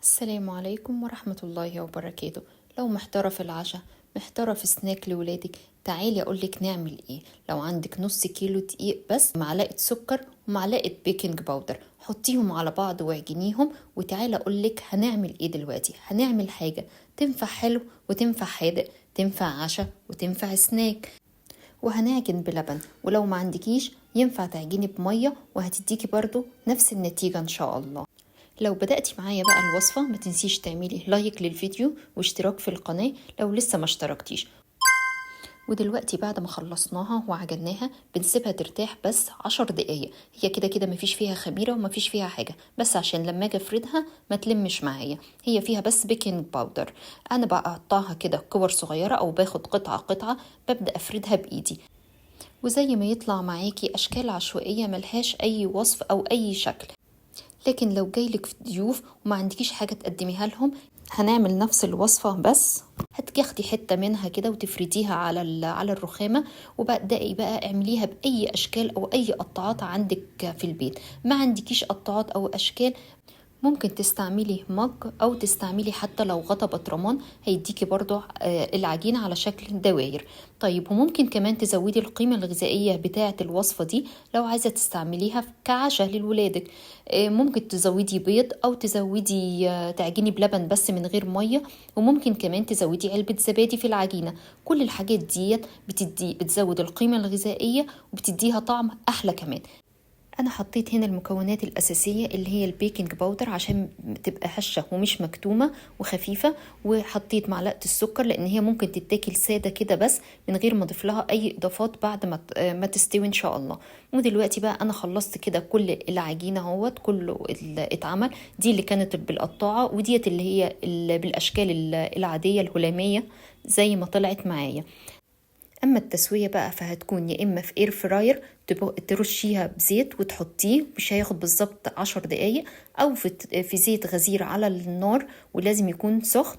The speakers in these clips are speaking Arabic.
السلام عليكم ورحمة الله وبركاته. لو محتارة في العشاء، محتارة في سناك لولادك، تعالي أقولك نعمل إيه. لو عندك نص كيلو دقيق بس، معلقة سكر ومعلقة بيكنج باودر، حطيهم على بعض واعجنيهم، وتعالي أقولك هنعمل إيه دلوقتي. هنعمل حاجة تنفع حلو وتنفع حادق، تنفع عشاء وتنفع سناك، وهنعجن بلبن. ولو ما عندكيش ينفع تعجني بمية وهتديكي برضو نفس النتيجة إن شاء الله. لو بدأتي معايا بقى الوصفة ما تنسيش تعملي لايك للفيديو واشتراك في القناة لو لسه ما اشتركتيش. ودلوقتي بعد ما خلصناها وعجناها بنسيبها ترتاح بس 10 دقايق. هي كده كده مفيش فيها خميرة ومفيش فيها حاجة، بس عشان لما اجي افردها ما تلمش معايا. هي فيها بس بيكنج باودر. انا بقى اقطعها كده كور صغيرة او باخد قطعة قطعة، ببدأ افردها بايدي، وزي ما يطلع معاكي اشكال عشوائية ملهاش اي وصف او اي شكل. لكن لو جايلك في ضيوف وما عندكيش حاجة تقدميها لهم، هنعمل نفس الوصفة بس هتاخدي حتة منها كده وتفرديها على الرخامة، وبدأي بقى اعمليها بأي أشكال أو أي قطعات عندك في البيت. ما عندكيش قطعات أو أشكال، ممكن تستعملي مج او تستعملي حتى لو غطا برطمان، هيديكي برضو العجينة على شكل دواير. طيب، وممكن كمان تزودي القيمة الغذائية بتاعة الوصفة دي لو عايزة تستعمليها كعشاء للولادك. ممكن تزودي بيض او تزودي تعجني بلبن بس من غير مية، وممكن كمان تزودي علبة زبادي في العجينة. كل الحاجات دي بتزود القيمة الغذائية وبتديها طعم احلى كمان. انا حطيت هنا المكونات الاساسيه اللي هي البيكنج باودر عشان تبقى هشه ومش مكتومه وخفيفه، وحطيت معلقه السكر لان هي ممكن تتاكل ساده كده بس من غير ما اضيف لها اي اضافات بعد ما تستوي ان شاء الله. ودلوقتي بقى انا خلصت كده كل العجينه اهوت، كله اتعمل. دي اللي كانت بالقطاعه، وديت اللي هي بالاشكال العاديه الهلاميه زي ما طلعت معايا. اما التسويه بقى فهتكون يا اما في اير فراير ترشيها بزيت وتحطيه، مش هياخد بالظبط 10 دقايق، او في زيت غزير على النار ولازم يكون سخن.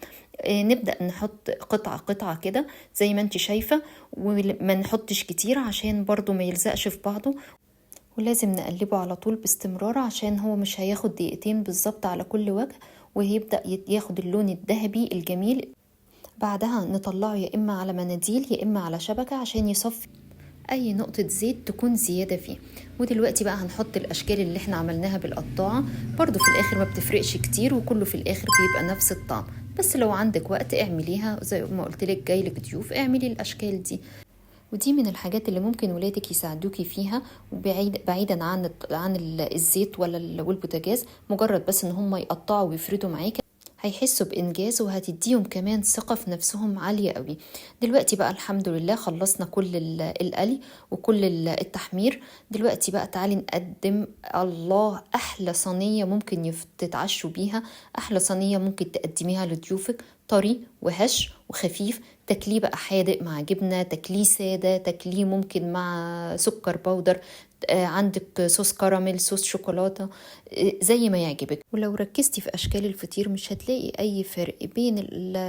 نبدأ نحط قطعة قطعة كده زي ما انت شايفة، وما نحطش كتير عشان برضو ما يلزقش في بعضه. ولازم نقلبه على طول باستمرار عشان هو مش هياخد دقيقتين بالظبط على كل وجه، وهيبدأ ياخد اللون الذهبي الجميل. بعدها نطلعه يا إما على مناديل يا إما على شبكة عشان يصفي أي نقطة زيت تكون زيادة فيه. ودلوقتي بقى هنحط الأشكال اللي احنا عملناها بالقطاعة، برضو في الآخر ما بتفرقش كتير وكله في الآخر بيبقى نفس الطعم. بس لو عندك وقت اعمليها، زي ما قلتلك جايلك ضيوف اعملي الأشكال دي. ودي من الحاجات اللي ممكن ولادك يساعدوكي فيها، بعيدا عن الزيت والبوتاجاز. مجرد بس ان هم يقطعوا ويفردوا معاكي هيحسوا بإنجاز، وهتديهم كمان ثقة في نفسهم عالية قوي. دلوقتي بقى الحمد لله خلصنا كل القلي وكل التحمير. دلوقتي بقى تعالي نقدم الله أحلى صينية ممكن تتعشوا بيها، أحلى صينية ممكن تقدميها لضيوفك، طري وهش وخفيف. تاكليه بقى حادق مع جبنة، تاكليه سادة، تاكليه ممكن مع سكر بودر، عندك صوص كراميل، صوص شوكولاتة، زي ما يعجبك. ولو ركزتي في أشكال الفطير مش هتلاقي أي فرق بين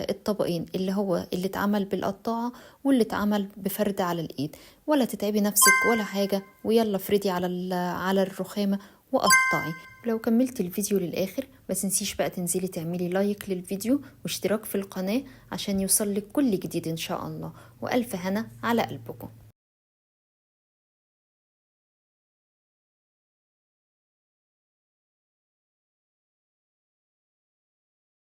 الطبقين، اللي هو اللي اتعمل بالقطاعة واللي اتعمل بفرد على الإيد. ولا تتعبي نفسك ولا حاجة، ويلا فردي على الرخامة وقطعي. لو كملت الفيديو للآخر ما تنسيش بقى تنزلي تعملي لايك للفيديو واشتراك في القناة عشان يوصلك كل جديد إن شاء الله. وألف هنا على قلبكم.